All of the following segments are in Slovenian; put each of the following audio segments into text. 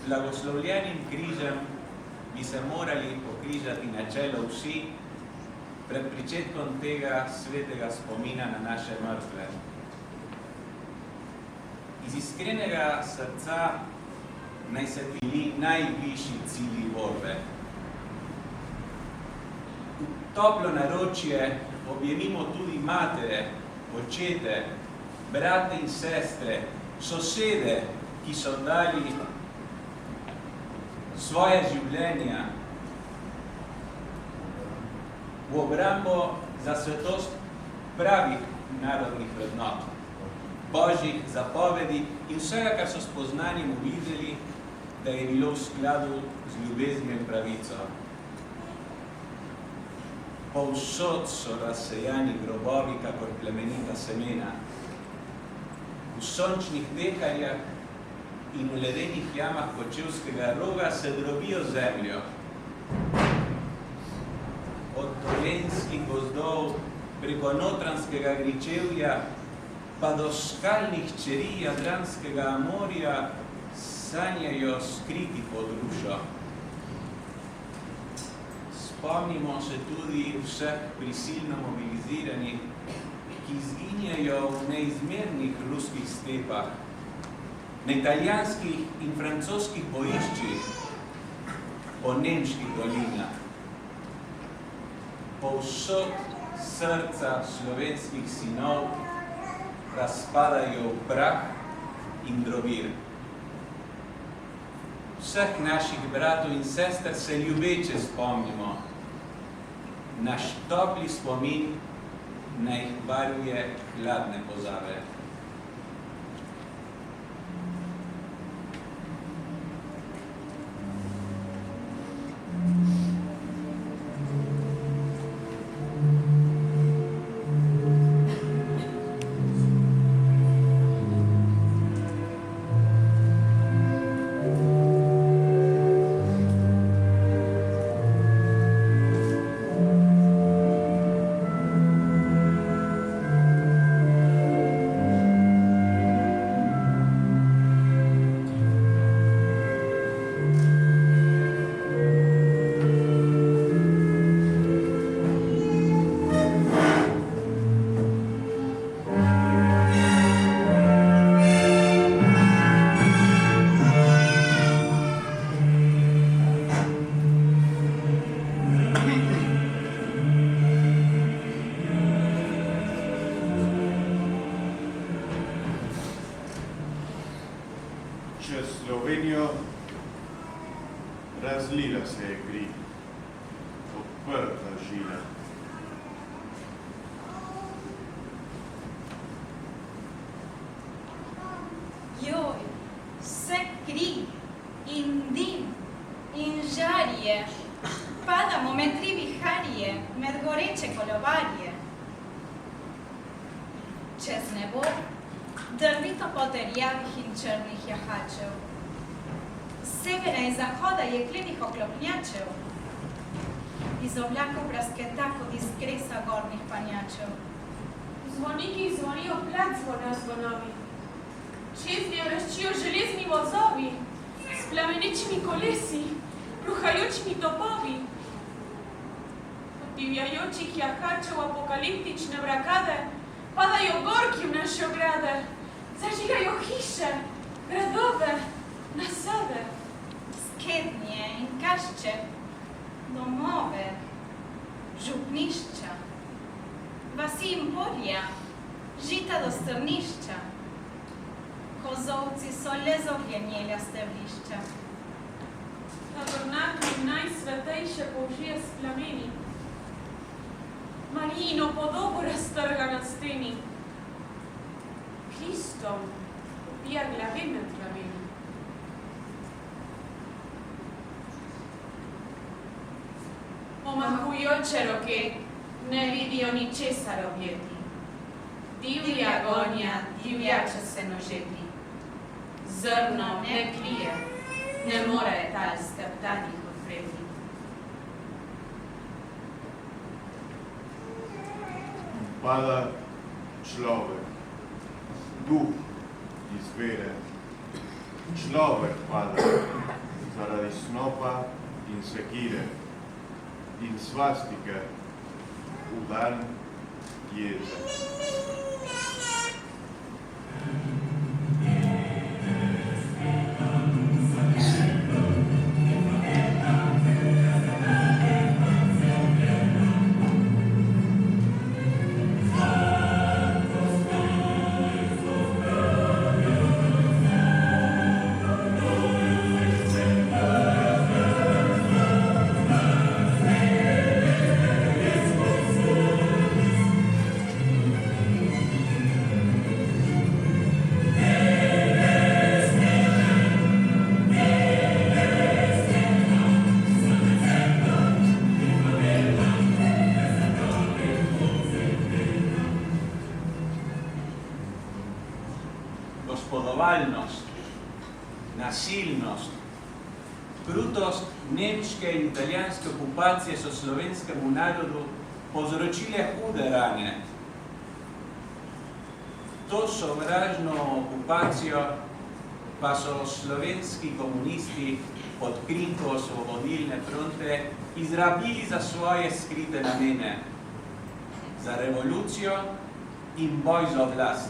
blagoslovljenim križem bi se morali pokrižati na čelo vsi pred pričetkom tega svetega spomina na naše mrtve. Iz iskrenega srca naj se bili najvišji cilji borbe. V toplo naročje objemimo tudi matere, očete, brate in sestre, sosede, ki so dali svoje življenja v obrambo za svetost pravih narodnih vrednot, božjih zapovedi in vsega, kar so spoznanjem uvideli, da je bilo v skladu z ljubeznijo in pravico. Povsod so razsejani grobovi, kakor plemenita semena. V sončnih dekarjah in v ledenih jamah Kočevskega roga se drobijo zemljo. Od dolenskih gozdov preko Notranjskega gričevja pa do skalnih čeri Jadranskega morja sanjajo skriti pod rušo. Spomnimo se tudi vseh prisilno mobiliziranih, ki izginjajo v neizmernih ruskih stepah, na italijanskih in francoskih bojiščih, po nemških dolinah. Povsod srca slovenskih sinov razpadajo v prah in drobir. Vseh naših bratov in sester se ljubeče spomnimo. Naš topli spomin naj varuje hladne pozabe. Razlila se je kri, odprta žila. Joj, vse kri in dim in žarje, padamo med tri viharje, med goreče kolobarje. Čez nebo drvito poterjavih in črnih jahačev, severa in zahoda jeklenih oklopnjačev, iz oblakov prasketa kot iz kresa gornjih panjačev. Zvoniki zvonijo plat zvona zvonovi, čeznje vreščijo železni vozovi, s plamenečimi kolesi, bruhajočimi topovi. Od divjajočih jahačev apokaliptične brakade padajo gorki v naše ograde, zažigajo hiše, gradove, nasade. Skednje in kašče, domove, župnišča, vasi in polja, žita do strnišča. Kozovci so le zogljenjelja stevlišča. Tabernaklj najsvetejše použije s plameni, Marijino podobo raztrga na steni, Kristov ubija glave med rameni. Omahujoče roke ne vidijo ničesar objeti, divja gonja divjače se nožeti. Zrno ne krije, ne more tal steptanih odpreti. Pada človek, duh iz vere, človek pada. zaradi snopa in sekire in svastike v dan jeze. Gospodovalnost, nasilnost, krutost nemške in italijanske okupacije so slovenskemu narodu povzročile hude rane. To sovražno okupacijo pa so slovenski komunisti pod krinko Osvobodilne fronte izrabili za svoje skrite namene, za revolucijo in boj za oblast.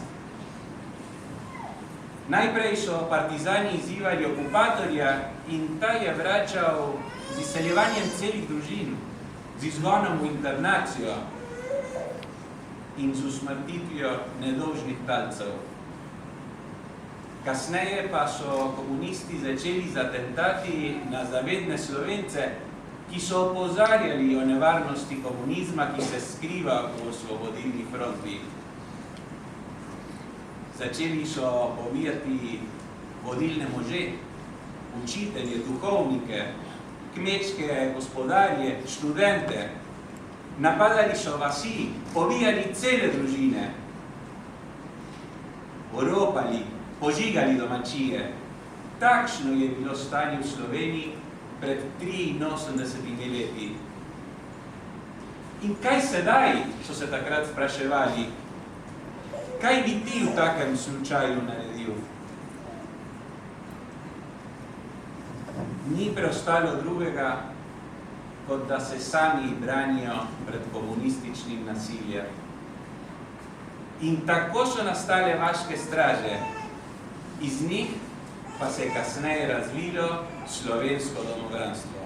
Najprej so partizani izzivali okupatorja in ta je vračal z izseljevanjem celih družin, z izgonom v internacijo in z usmrtitvijo nedolžnih talcev. Kasneje pa so komunisti začeli z atentati na zavedne Slovence, ki so opozarjali o nevarnosti komunizma, ki se skriva v Osvobodilni fronti. Začeli so pobijati vodilne može, učitelje, duhovnike, kmečke gospodarje, študente. Napadali so vasi, pobijali cele družine, oropali, požigali domačije. Takšno je bilo stanje v Sloveniji pred 83 leti. In kaj sedaj, so se takrat spraševali, kaj bi ti v takem slučaju naredil? Ni preostalo drugega, kot da se sami branijo pred komunističnim nasiljem. In tako so nastale vaške straže. Iz njih pa se je kasneje razvilo slovensko domobranstvo.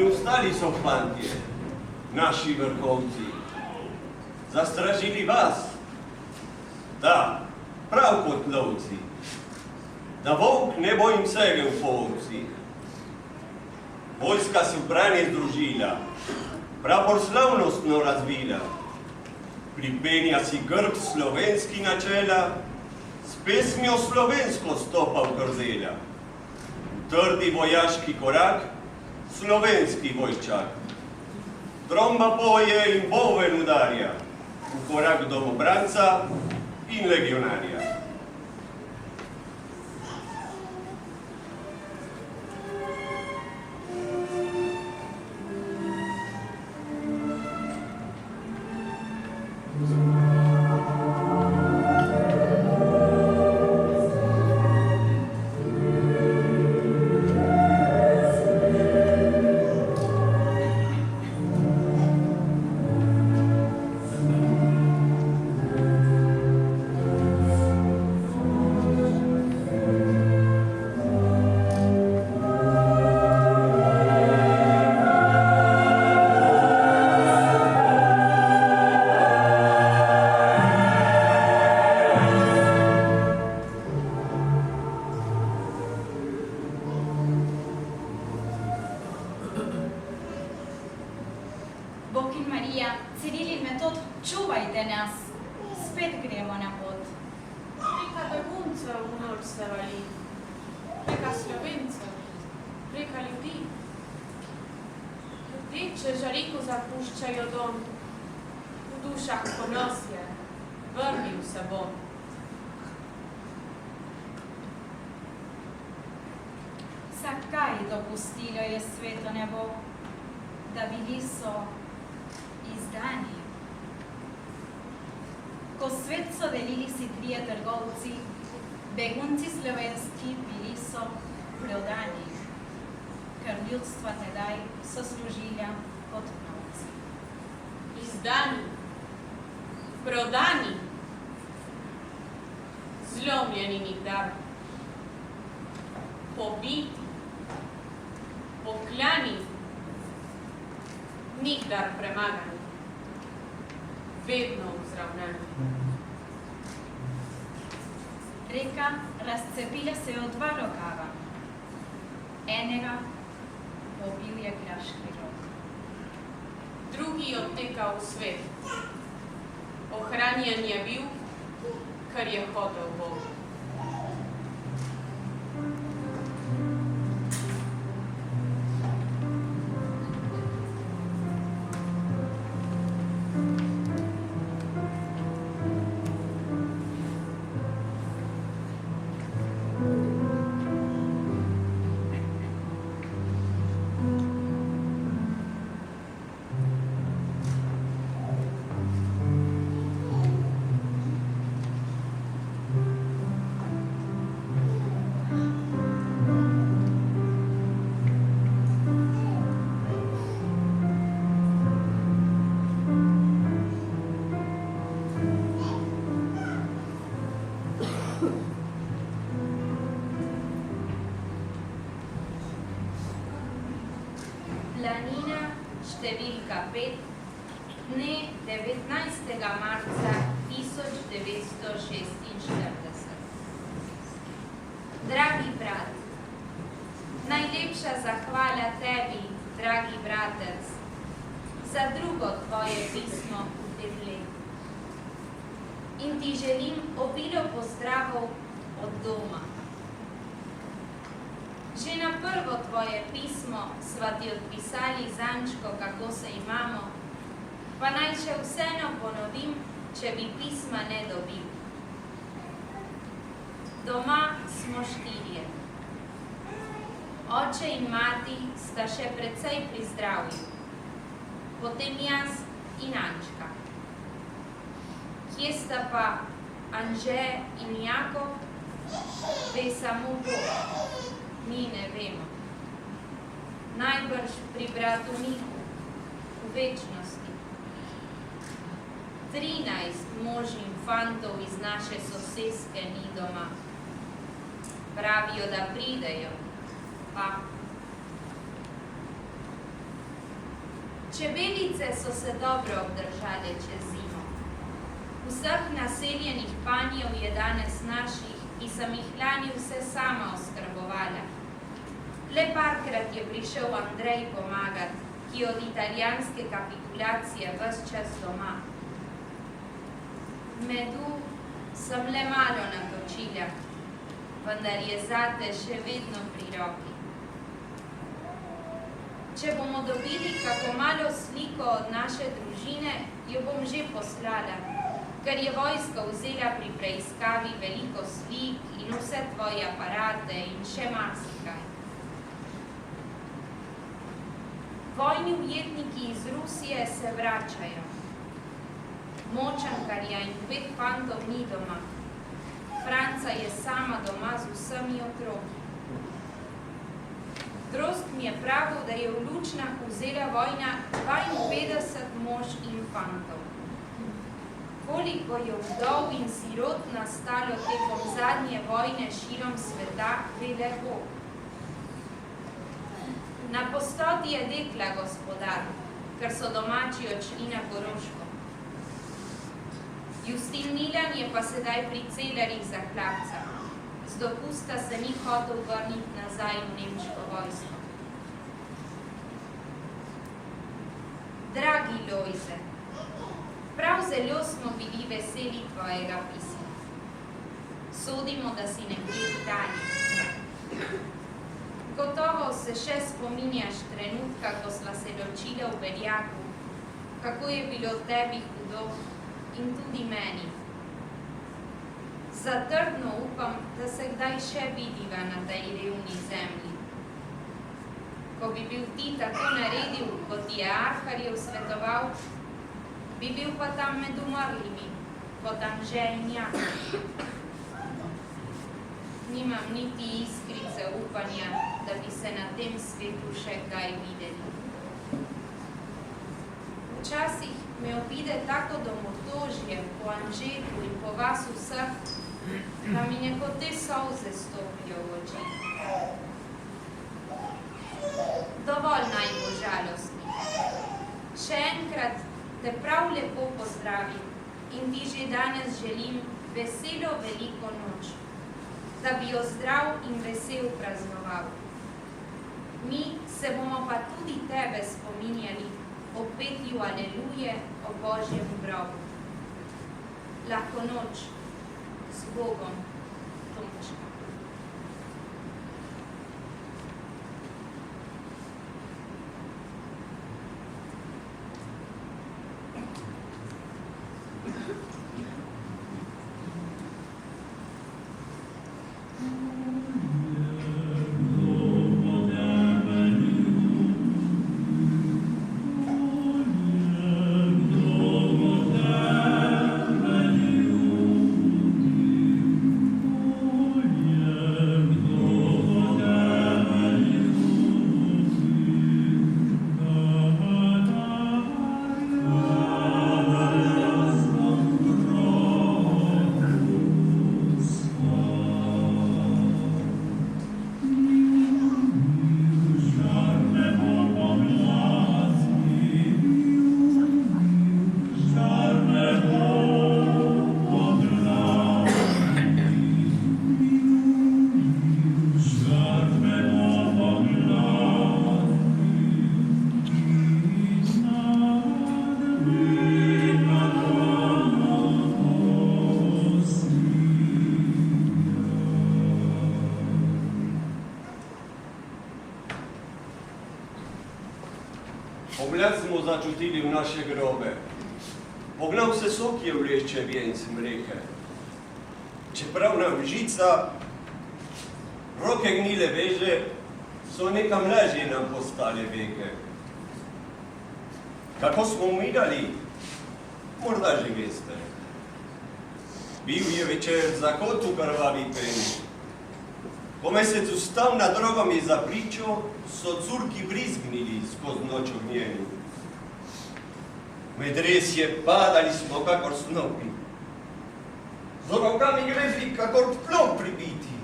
Ostali so fantje, naši vrhovci, zastražili vas, da, prav kot lovci, da volk ne bo jim segel po ovci. Vojska se v branje združila, prapor slavnostno razvila, pripenja si grb slovenski načela, s pesmijo slovensko stopa v grzela. Trdi vojaški korak, slovenski vojčak. Tromba poje in boven udarja, v korak domobranca in legionarja. spet gremo na pot. Preka beguncev v noč se vali, preka Slovencev, preka ljudi. Rdeče žariku zapuščajo dom, v dušah ponos je, vrnil se bom. Zakaj dopustilo je sveto nebo, da bili so izdani? Ko svet so delili si trije trgovci, begunci slovenski bili so prodani, ker ljudstva tedaj so služila kot novci. Izdani, prodani, zlomljeni nikdar, pobiti, pokljani, nikdar premagani, vedno vzravnani. Reka razcepila se je v dva rokava. Enega pobil je kraški rok. Drugi odtekal v svet, ohranjen je bil, kar je hotel Bog. Planina številka 5, dne 19. marca 1946. Dragi brat, najlepša zahvala tebi, dragi bratec, za drugo tvoje pismo v tem letu. In ti želim obilo pozdravov od doma. Že na prvo tvoje pismo sva ti odpisali zančko, kako se imamo, pa naj še vseeno ponovim, če bi pisma ne dobil. Doma smo 4. Oče in mati sta še precej pri zdravju, potem jaz in Ančka. Kje sta pa Anže in Jakob, ve samo Bog. Mi ne vemo. Najbrž pri bratu Miku, v večnosti. 13 mož in fantov iz naše soseske ni doma. Pravijo, da pridejo, pa. Čebelice so se dobro obdržale čez zimo. Vseh naseljenih panjev je danes naših, ki sem jih lani vse sama oskrbovala. Le parkrat je prišel Andrej pomagat, ki od italijanske kapitulacije ves čas doma. Medu sem le malo natočila, vendar je zate še vedno pri roki. Če bomo dobili kako malo sliko od naše družine, jo bom že poslala, ker je vojska vzela pri preiskavi veliko slik in vse tvoje aparate in še marsikaj. Vojni ujetniki iz Rusije se vračajo. Močankarja in 5 fantov ni doma. Franca je sama doma z vsemi otroki. Drozg mi je pravil, da je v Lučnah vzela vojna 52 mož in fantov. Koliko je vdov in sirot nastalo tekom zadnje vojne širom sveta, ve le Bog. Na postoti je dekla gospodar, ker so domači odšli na Koroško. Justin Milan je pa sedaj pri celarjih za hlapca. Z dopusta se ni hotel vrniti nazaj v nemško vojsko. Dragi Lojze, prav zelo smo bili veseli tvoje svojega pisma. Sodimo, da si nekje v Italiji. Gotovo se še spominjaš trenutka, ko sva se ločila v Beljaku, kako je bilo tebi hudo in tudi meni. Zatrdno upam, da se kdaj še vidiva na tej revni zemlji. Ko bi bil ti tako naredil, kot ti je Arharjev svetoval, bi bil pa tam med umrlimi, kot Anže in Jakov. Nimam niti iskrice upanja, da bi se na tem svetu še kdaj videli. Včasih me obide tako domotožje po Anžetu in po vas vseh, da mi nehote solze stopijo v oči. Dovolj naj bo žalostni. Še enkrat te prav lepo pozdravim in ti že danes želim veselo veliko noč, da bi jo zdrav in vesel praznoval. Mi se bomo pa tudi tebe spominjali ob petju Aleluje o Božjem grobu. Lahko noč, z Bogom, Tončka. Pogled smo začutili v naše grobe. Pognal se sok je vleče vjenc mreke. Čeprav nam žica roke gnile veže, so nekam lažje nam postale veke. Kako smo umirali, morda že veste. Bil je večer zahod v krvavi peni. Ko mesec vstal nad drogom je zapričal, so curki brizgnili skozi noč ognjeni. Med resje padali smo kakor snopi, z rokami grebli kakor plom pribiti.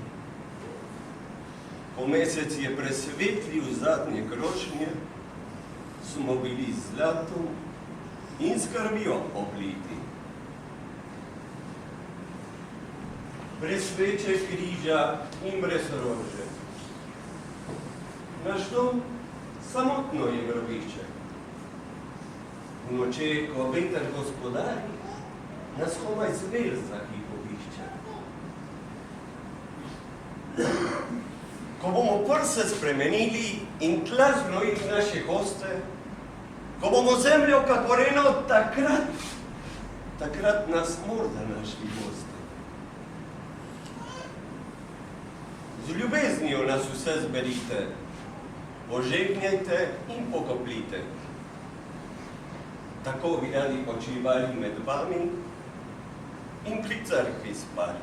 Ko mesec je presvetlil zadnje krošnje, smo bili z zlatom in skrbjo obliti. Brez sveče križa in brez rože. Naš dom samotno je grobišče. V noče, ko veter gospodari, nas komaj zver za hip obišče. Ko bomo prse spremenili in tla znojili naše hoste, ko bomo zemljo kako reno, takrat nas morda našli goste. Z ljubeznijo nas vse zberite, požegnjajte in pokopljite. Tako bi radi počivali med vami in pri cerkvi spali.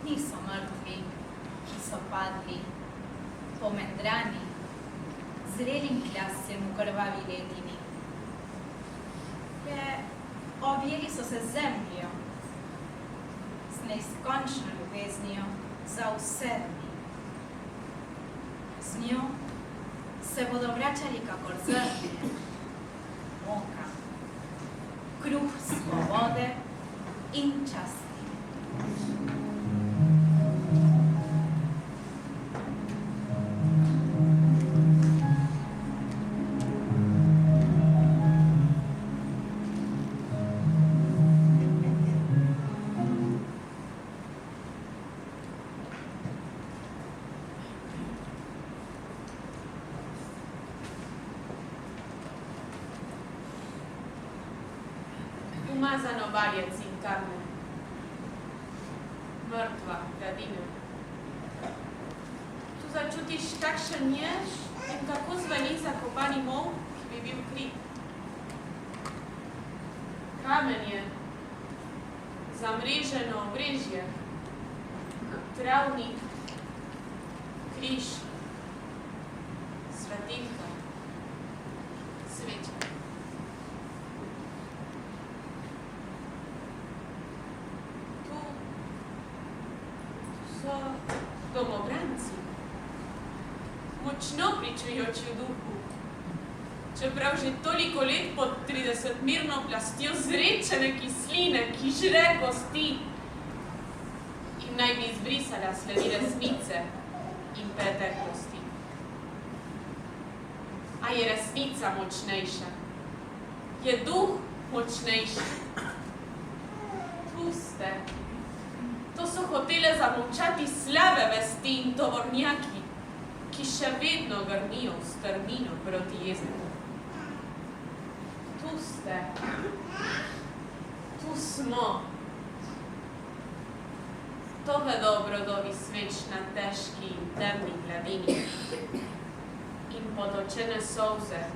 Niso mrtvi, ki so padli, pomendrani, zrelim klasjem v krvavi ledini. Objeli so se z zemljo, z neizkončno ljubeznijo za vse dni. Z njo se bodo vračali kakor zrnje, moka, kruh svobode in časti. Umazano baljec in kamen. Mrtva gladina. Tu začutiš takšen jež in kako zveni zakopani molk, ki bi bil krik. Kamen je, zamreženo obrežje, travnik, križ, svetilka, sveča. Domobranci, močno pričujoči v duhu, čeprav že toliko let pod 30-merno plastjo zrečene kisline, ki žre kosti in naj bi izbrisala sledi resnice in preteklosti. A je resnica močnejša? Je duh močnejši? Tu ste. To so hotele zamolčati slabe vesti in tovornjaki, ki še vedno grmijo v strmino proti jezeru. Tu ste. Tu smo. To vedo brodovi sveč na težki in temni gladini in potočene solze,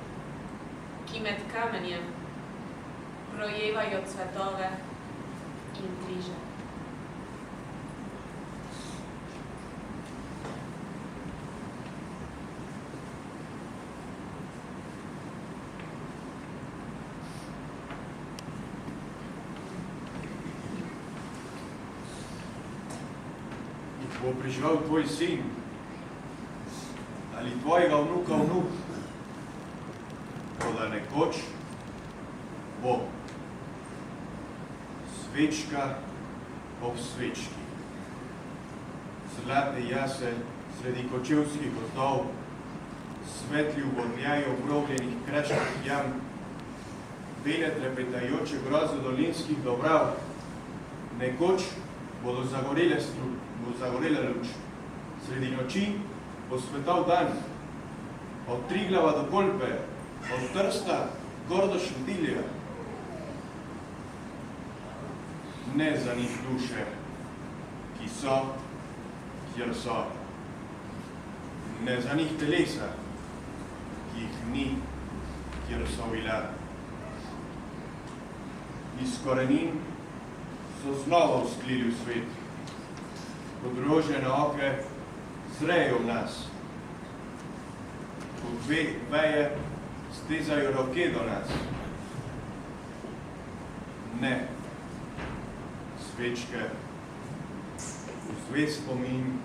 ki med kamenjem rojevajo cvetove in križe. Bo priživel tvoj sin ali tvojega vnuka vnuk, toda nekoč bo svečka ob svečki, zlate jase sredi kočevskih gozdov, svetli uvodnjaji obrobljenih kraških jam, bele trepetajoče groze dolinskih dobrav, nekoč bodo zagorele luč. Sredi noči bo svetal dan, od Triglava do Kolpe, od Trsta gor do Šentilja. Ne za njih duše, ki so, kjer so. Ne za njih telesa, ki jih ni, kjer so bila. Iz korenin so znova vzklili v svet. Podrožene oke zrejo v nas. Kot veje stezajo roke do nas. Ne, svečke, vzve spomin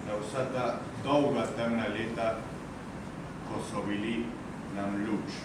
na vsa ta dolga temna leta, ko so bili nam luč.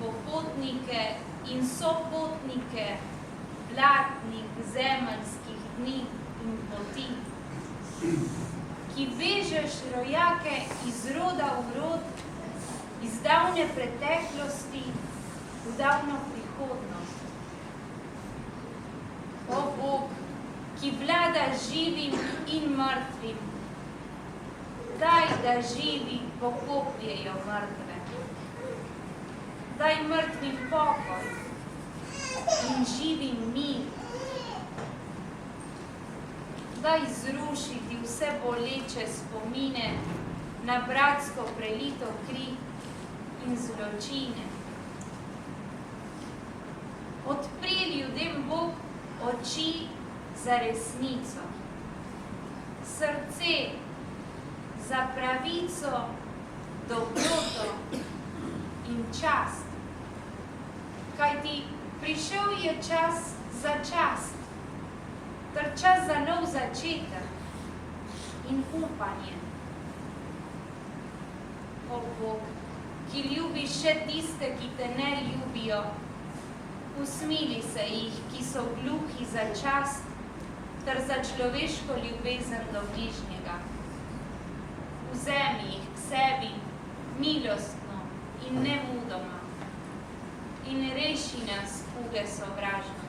popotnike in sopotnike blatnih zemeljskih dni in poti, ki vežeš rojake iz roda v rod, iz davne preteklosti v davno prihodnost. O Bog, ki vlada živim in mrtvim, daj, da živi pokopljejo mrtve. Daj mrtvim pokoj in živim mir. Daj zrušiti vse boleče spomine na bratsko prelito kri in zločine. Odpri ljudem Bog oči za resnico, srce za pravico, dobroto in čast. Kajti prišel je čas za čast, ter čas za nov začetek in upanje. O Bog, ki ljubiš še tiste, ki te ne ljubijo, usmili se jih, ki so gluhi za čast, ter za človeško ljubezen do bližnjega. Vzemi jih k sebi milostno in nemudoma in reši nas kuge sovražnosti.